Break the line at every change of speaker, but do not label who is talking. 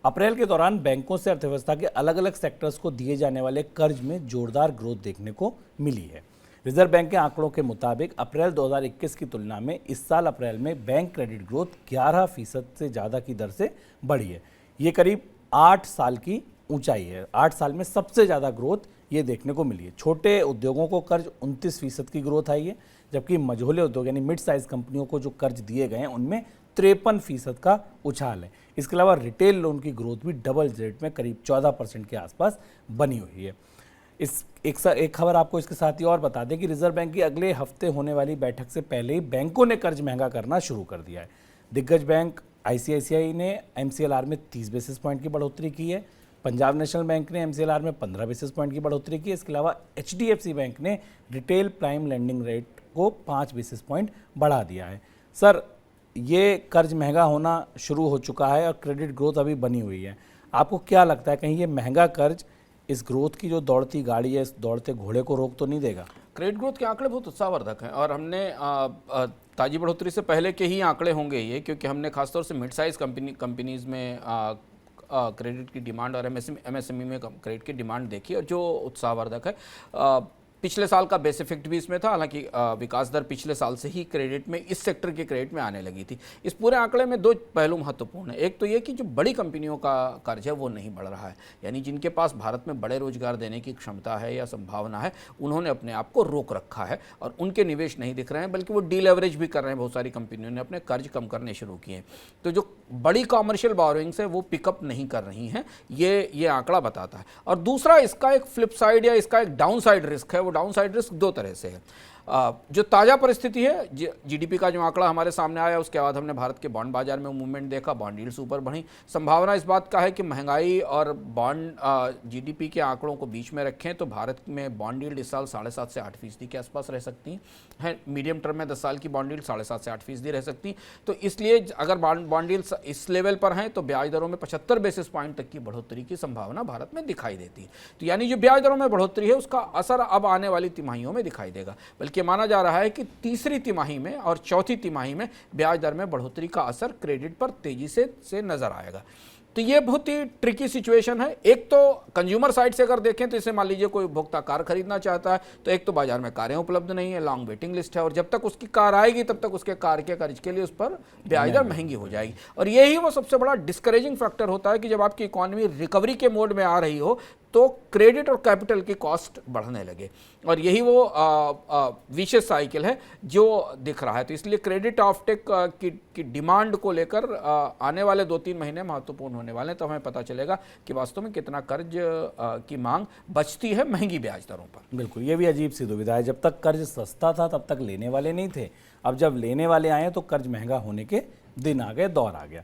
अप्रैल के दौरान बैंकों से अर्थव्यवस्था के अलग अलग सेक्टर्स को दिए जाने वाले कर्ज में जोरदार ग्रोथ देखने को मिली है। रिजर्व बैंक के आंकड़ों के मुताबिक अप्रैल 2021 की तुलना में इस साल अप्रैल में बैंक क्रेडिट ग्रोथ 11% से ज़्यादा की दर से बढ़ी है। ये करीब 8 साल की ऊंचाई है। 8 साल में सबसे ज़्यादा ग्रोथ ये देखने को मिली है। छोटे उद्योगों को कर्ज 29% की ग्रोथ आई है, जबकि मझोले उद्योग यानी मिड साइज कंपनियों को जो कर्ज दिए गए हैं उनमें 53% का उछाल है। इसके अलावा रिटेल लोन की ग्रोथ भी डबल डिजिट में करीब 14% के आसपास बनी हुई है। एक खबर आपको इसके साथ ही और बता दें कि रिजर्व बैंक की अगले हफ्ते होने वाली बैठक से पहले ही बैंकों ने कर्ज महंगा करना शुरू कर दिया है। दिग्गज बैंक आईसीआईसीआई ने एमसीएलआर में 30 बेसिस पॉइंट की बढ़ोतरी की है। पंजाब नेशनल बैंक ने एमसीएलआर में 15 बेसिस पॉइंट की बढ़ोतरी की है। इसके अलावा एचडीएफसी बैंक ने रिटेल प्राइम लेंडिंग रेट को 5 बेसिस पॉइंट बढ़ा दिया है। सर, ये कर्ज महंगा होना शुरू हो चुका है और क्रेडिट ग्रोथ अभी बनी हुई है। आपको क्या लगता है, कहीं ये महंगा कर्ज इस ग्रोथ की जो दौड़ती गाड़ी है, इस दौड़ते घोड़े को रोक तो नहीं देगा?
क्रेडिट ग्रोथ के आंकड़े बहुत उत्साहवर्धक हैं और हमने ताजी बढ़ोतरी से पहले के ही आंकड़े होंगे ये, क्योंकि हमने खासतौर से मिड साइज कंपनीज में क्रेडिट की डिमांड और एमएसएमई में क्रेडिट की डिमांड देखी और जो उत्साहवर्धक है। पिछले साल का बेस इफेक्ट भी इसमें था, हालांकि विकास दर पिछले साल से ही क्रेडिट में, इस सेक्टर के क्रेडिट में आने लगी थी। इस पूरे आंकड़े में दो पहलू महत्वपूर्ण है। एक तो ये कि जो बड़ी कंपनियों का कर्ज है वो नहीं बढ़ रहा है, यानी जिनके पास भारत में बड़े रोजगार देने की क्षमता है या संभावना है, उन्होंने अपने आप को रोक रखा है और उनके निवेश नहीं दिख रहे हैं, बल्कि वो डीलेवरेज भी कर रहे हैं। बहुत सारी कंपनियों ने अपने कर्ज कम करने शुरू किए हैं, तो जो बड़ी कॉमर्शियल बोरोइंग्स है वो पिकअप नहीं कर रही हैं, ये आंकड़ा बताता है। और दूसरा, इसका एक फ्लिप साइड या इसका एक डाउन साइड रिस्क है। डाउन साइड रिस्क दो तरह से है। जो ताज़ा परिस्थिति है, जीडीपी का जो आंकड़ा हमारे सामने आया उसके बाद हमने भारत के बॉन्ड बाजार में मूवमेंट देखा, बॉन्ड यील्ड्स ऊपर बढ़ी। संभावना इस बात का है कि महंगाई और बॉन्ड जीडीपी के आंकड़ों को बीच में रखें तो भारत में बॉन्ड यील्ड इस साल 7.5 से 8% के आसपास रह सकती है। मीडियम टर्म में 10 साल की बॉन्ड यील्ड 7.5 से 8% रह सकती। तो इसलिए अगर बॉन्ड यील्ड इस लेवल पर हैं तो ब्याज दरों में 75 बेसिस पॉइंट तक की बढ़ोतरी की संभावना भारत में दिखाई देती है। तो यानी जो ब्याज दरों में बढ़ोतरी है उसका असर अब आने वाली तिमाहियों में दिखाई देगा, बल्कि माना जा रहा है कि तीसरी तिमाही में और चौथी तिमाही में ब्याज दर में बढ़ोतरी का असर क्रेडिट पर तेजी से नजर आएगा। तो ये बहुत ही ट्रिकी सिचुएशन है। एक तो कंज्यूमर साइड से अगर देखें तो इसे मान लीजिए कोई उपभोक्ता कार खरीदना चाहता है तो एक तो बाजार में कारें उपलब्ध नहीं है, लॉन्ग वेटिंग लिस्ट है, और जब तक उसकी कार आएगी तब तक उसके कार के कर्ज के लिए उस पर ब्याज दर महंगी हो जाएगी। और यही वो सबसे बड़ा डिस्करेजिंग फैक्टर होता है कि जब आपकी इकोनॉमी रिकवरी के मोड में आ रही हो तो क्रेडिट और कैपिटल की कॉस्ट बढ़ने लगे, और यही वो विशेष साइकिल है जो दिख रहा है। तो इसलिए क्रेडिट ऑफटेक की डिमांड को लेकर आने वाले 2-3 महीने महत्वपूर्ण होने वाले हैं, तो हमें पता चलेगा कि वास्तव में कितना कर्ज की मांग बचती है महंगी ब्याज दरों पर।
बिल्कुल, ये भी अजीब सी दुविधा है। जब तक कर्ज सस्ता था तब तक लेने वाले नहीं थे, अब जब लेने वाले आए तो कर्ज महंगा होने के दिन आ गए, दौर आ गया।